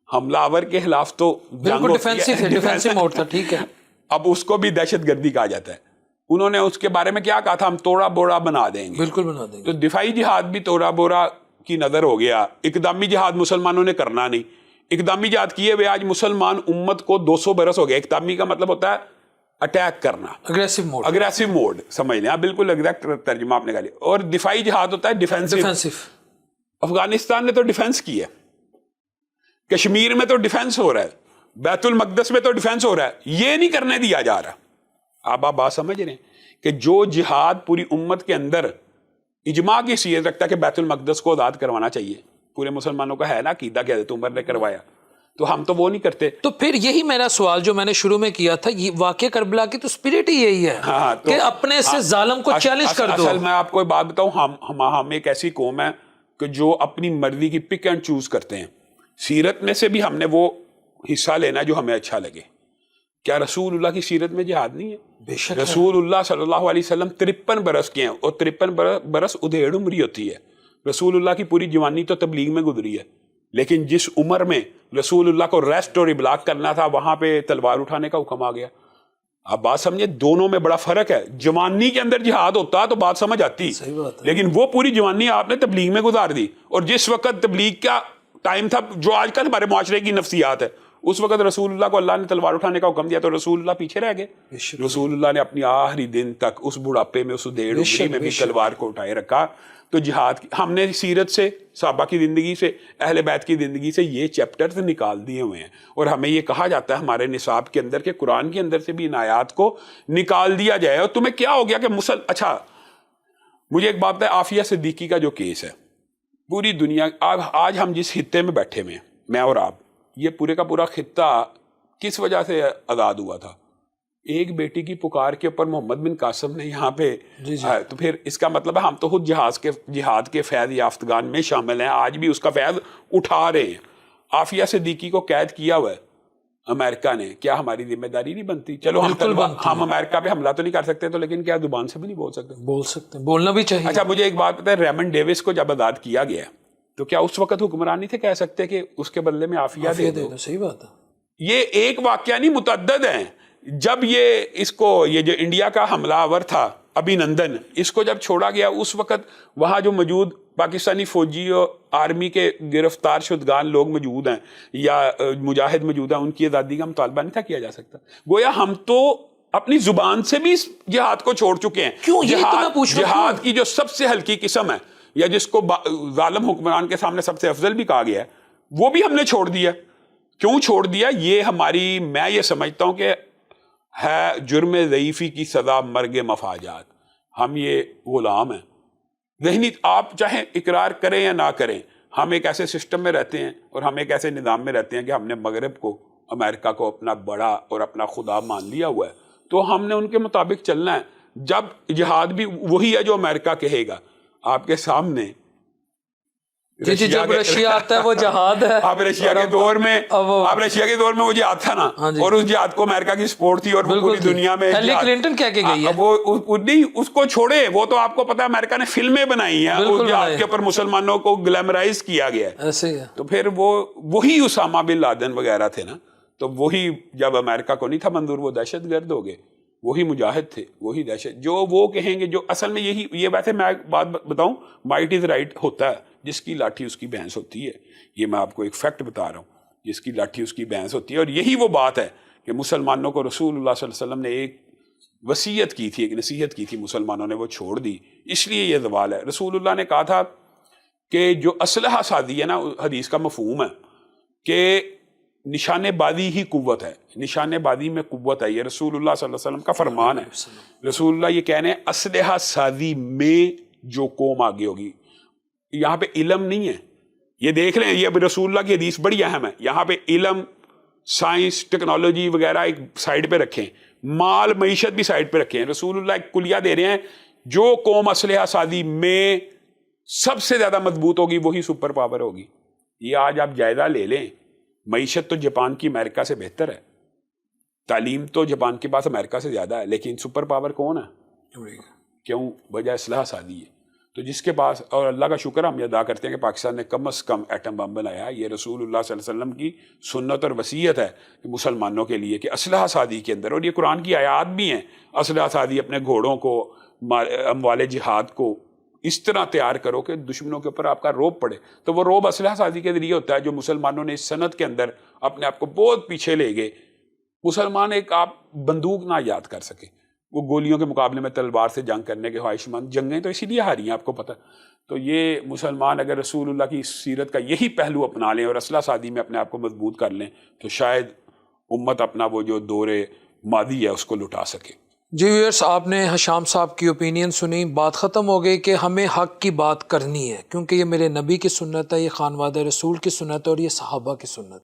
حملہ آور کے خلاف تو ڈیفینسو موڈ تھا, ٹھیک ہے. اب اس کو بھی دہشت گردی کہا جاتا ہے. انہوں نے اس کے بارے میں کیا کہا تھا, ہم توڑا بوڑا بنا دیں گے. بالکل بنا دیں گے. تو دفاعی جہاد بھی توڑا بوڑا کی نظر ہو گیا. اقدامی جہاد مسلمانوں نے کرنا نہیں. اقدامی جہاد کیے ہوئے آج مسلمان امت کو 200 برس ہو گیا. اقدامی کا مطلب ہوتا ہے اٹیک کرنا, اگریسو موڈ سمجھ لیں آپ, بالکل ایگزیکٹ ترجمہ آپ نے کہا لیا. اور دفاعی جہاد ہوتا ہے ڈیفینسو. افغانستان نے تو ڈیفینس کی ہے, کشمیر میں تو ڈیفینس ہو رہا ہے, بیت المقدس میں تو ڈیفینس ہو رہا ہے, یہ نہیں کرنے دیا جا رہا. آپ بات سمجھ رہے ہیں کہ جو جہاد پوری امت کے اندر اجماع کی حیثیت رکھتا ہے کہ بیت المقدس کو آزاد کروانا چاہیے, پورے مسلمانوں کا ہے نا عقیدہ کہ حضرت عمر نے کروایا, تو ہم تو وہ نہیں کرتے. تو پھر یہی میرا سوال جو میں نے شروع میں کیا تھا, یہ واقع کربلا کی تو اسپرٹ ہی یہی ہے کہ اپنے سے ظالم کو چیلنج کر دو. اصل میں آپ کو ایک بات بتاؤں, ہم ایک ایسی قوم ہے کہ جو اپنی مرضی کی پک اینڈ چوز کرتے ہیں. سیرت میں سے بھی ہم نے وہ حصہ لینا جو ہمیں اچھا لگے. کیا رسول اللہ کی سیرت میں جہاد نہیں ہے؟ بے شک رسول اللہ صلی اللہ علیہ وسلم 53 برس کے ہیں, اور 53 برس ادھیڑ عمری ہوتی ہے. رسول اللہ کی پوری جوانی تو تبلیغ میں گزری ہے. لیکن جس عمر میں رسول اللہ کو ریسٹ اور ابلاغ کرنا تھا وہاں پہ تلوار اٹھانے کا حکم آ گیا. آپ بات سمجھے, دونوں میں بڑا فرق ہے. جوانی کے اندر جہاد ہوتا تو بات سمجھ آتی, لیکن وہ پوری جوانی آپ نے تبلیغ میں گزار دی. اور جس وقت تبلیغ کا ٹائم تھا, جو آج کل ہمارے معاشرے کی نفسیات ہے, اس وقت رسول اللہ کو اللہ نے تلوار اٹھانے کا حکم دیا تو رسول اللہ پیچھے رہ گئے. رسول اللہ نے اپنی آخری دن تک اس بڑھاپے میں, اس ڈیڑھ عمری میں بھی تلوار کو اٹھائے رکھا. تو جہاد ہم نے سیرت سے, صحابہ کی زندگی سے, اہل بیت کی زندگی سے یہ چیپٹرز نکال دیے ہوئے ہیں. اور ہمیں یہ کہا جاتا ہے ہمارے نصاب کے اندر کہ قرآن کے اندر سے بھی ان آیات کو نکال دیا جائے. اور تمہیں کیا ہو گیا کہ اچھا مجھے ایک بات ہے, عافیہ صدیقی کا جو کیس ہے, پوری دنیا آج ہم جس خطے میں بیٹھے ہوئے ہیں, میں اور آپ, یہ پورے کا پورا خطہ کس وجہ سے آزاد ہوا تھا؟ ایک بیٹی کی پکار کے اوپر محمد بن قاسم نے یہاں پہ تو پھر اس کا مطلب ہے ہم تو خود جہاد کے فیض یافتگان میں شامل ہیں, آج بھی اس کا فیض اٹھا رہے ہیں. عافیہ صدیقی کو قید کیا ہوا ہے امریکہ نے, کیا ہماری ذمہ داری نہیں بنتی؟ چلو ہم امریکہ پہ حملہ تو نہیں کر سکتے, تو لیکن کیا زبان سے بھی نہیں بول سکتے؟ بولنا بھی چاہیے. اچھا مجھے ایک بات پتہ ہے, ریمنڈ ڈیوس کو جب آزاد کیا گیا تو کیا اس وقت حکمران نہیں تھے کہہ سکتے کہ اس کے بدلے میں عافیہ دے دو؟ صحیح بات ہے. یہ ایک واقعہ نہیں, متعدد ہیں. جب یہ جو انڈیا کا حملہ آور تھا ابھی نندن, اس کو جب چھوڑا گیا, اس وقت وہاں جو موجود پاکستانی فوجی اور آرمی کے گرفتار شدگان لوگ موجود ہیں یا مجاہد موجود ہیں, ان کی آزادی کا مطالبہ نہیں تھا کیا جا سکتا. گویا ہم تو اپنی زبان سے بھی جہاد کو چھوڑ چکے ہیں. جہاد کی جو سب سے ہلکی قسم ہے, یا جس کو ظالم حکمران کے سامنے سب سے افضل بھی کہا گیا ہے, وہ بھی ہم نے چھوڑ دیا. کیوں چھوڑ دیا؟ یہ ہماری, میں یہ سمجھتا ہوں کہ ہے جرم ضعیفی کی سزا مرگ مفاجات. ہم یہ غلام ہیں ذہنی, آپ چاہے اقرار کریں یا نہ کریں, ہم ایک ایسے سسٹم میں رہتے ہیں اور ہم ایک ایسے نظام میں رہتے ہیں کہ ہم نے مغرب کو, امریکہ کو اپنا بڑا اور اپنا خدا مان لیا ہوا ہے, تو ہم نے ان کے مطابق چلنا ہے. جب جہاد بھی وہی ہے جو امریکہ کہے گا. آپ کے سامنے جب رشیا آتا ہے وہ جہاد ہے. آپ رشیا کے دور میں وہ جہاد تھا نا, اور اس جہاد کو امریکہ کی سپورٹ تھی, اور پوری دنیا میں ہیلری کلنٹن کہہ کے گئی ہے. وہ نہیں, اس کو چھوڑے, وہ تو آپ کو پتا ہے امریکہ نے فلمیں بنائی ہیں, اس جہاد کے اوپر مسلمانوں کو گلیمرائز کیا گیا ہے. ایسے ہے. تو پھر وہی اسامہ بن لادن وغیرہ تھے نا, تو وہی جب امریکہ کو نہیں تھا منظور وہ دہشت گرد ہو گئے, وہی مجاہد تھے, وہی دہشت, جو وہ کہیں گے, جو اصل میں یہ ویسے میں بات بتاؤں, مائٹ از رائٹ ہوتا ہے, جس کی لاٹھی اس کی بھینس ہوتی ہے. یہ میں آپ کو ایک فیکٹ بتا رہا ہوں, جس کی لاٹھی اس کی بھینس ہوتی ہے. اور یہی وہ بات ہے کہ مسلمانوں کو رسول اللہ صلی اللہ علیہ وسلم نے ایک وصیت کی تھی, ایک نصیحت کی تھی, مسلمانوں نے وہ چھوڑ دی, اس لیے یہ زوال ہے. رسول اللہ نے کہا تھا کہ جو اسلحہ سازی ہے نا, حدیث کا مفہوم ہے کہ نشانے بازی ہی قوت ہے, نشانے بازی میں قوت ہے. یہ رسول اللہ صلی اللہ علیہ وسلم کا فرمان ہے. رسول اللہ یہ کہنے ہیں اسلحہ سازی میں جو قوم آگے ہوگی. یہاں پہ علم نہیں ہے, یہ دیکھ لیں, یہ رسول اللہ کی حدیث بڑی اہم ہے. یہاں پہ علم, سائنس, ٹیکنالوجی وغیرہ ایک سائڈ پہ رکھیں, مال معیشت بھی سائڈ پہ رکھیں. رسول اللہ ایک کلیہ دے رہے ہیں, جو قوم اسلحہ سازی میں سب سے زیادہ مضبوط ہوگی وہی سپر پاور ہوگی. یہ آج آپ جائزہ لے لیں, معیشت تو جاپان کی امریکہ سے بہتر ہے, تعلیم تو جاپان کے پاس امریکہ سے زیادہ ہے, لیکن سپر پاور کون ہے؟ کیوں؟ وجہ اسلحہ سازی ہے. تو جس کے پاس, اور اللہ کا شکر ہم یہ ادا کرتے ہیں کہ پاکستان نے کم از کم ایٹم بم بنایا. یہ رسول اللہ صلی اللہ علیہ وسلم کی سنت اور وصیت ہے کہ مسلمانوں کے لیے کہ اسلحہ سازی کے اندر, اور یہ قرآن کی آیات بھی ہیں, اسلحہ سازی, اپنے گھوڑوں کو, اموال جہاد کو اس طرح تیار کرو کہ دشمنوں کے اوپر آپ کا روب پڑے. تو وہ روب اسلحہ سازی کے ذریعے ہوتا ہے, جو مسلمانوں نے اس صنعت کے اندر اپنے آپ کو بہت پیچھے لے گئے. مسلمان ایک آپ بندوق نہ یاد کر سکے, وہ گولیوں کے مقابلے میں تلوار سے جنگ کرنے کے خواہش مند, جنگیں تو اسی لیے ہاری ہیں, آپ کو پتہ. تو یہ مسلمان اگر رسول اللہ کی سیرت کا یہی پہلو اپنا لیں اور اسلحہ سازی میں اپنے آپ کو مضبوط کر لیں, تو شاید امت اپنا وہ جو دور ماضی ہے اس کو لٹا سکے. جی ویئرس, آپ نے حشام صاحب کی اوپینین سنی, بات ختم ہو گئی کہ ہمیں حق کی بات کرنی ہے, کیونکہ یہ میرے نبی کی سنت ہے, یہ خانوادہ رسول کی سنت ہے, اور یہ صحابہ کی سنت.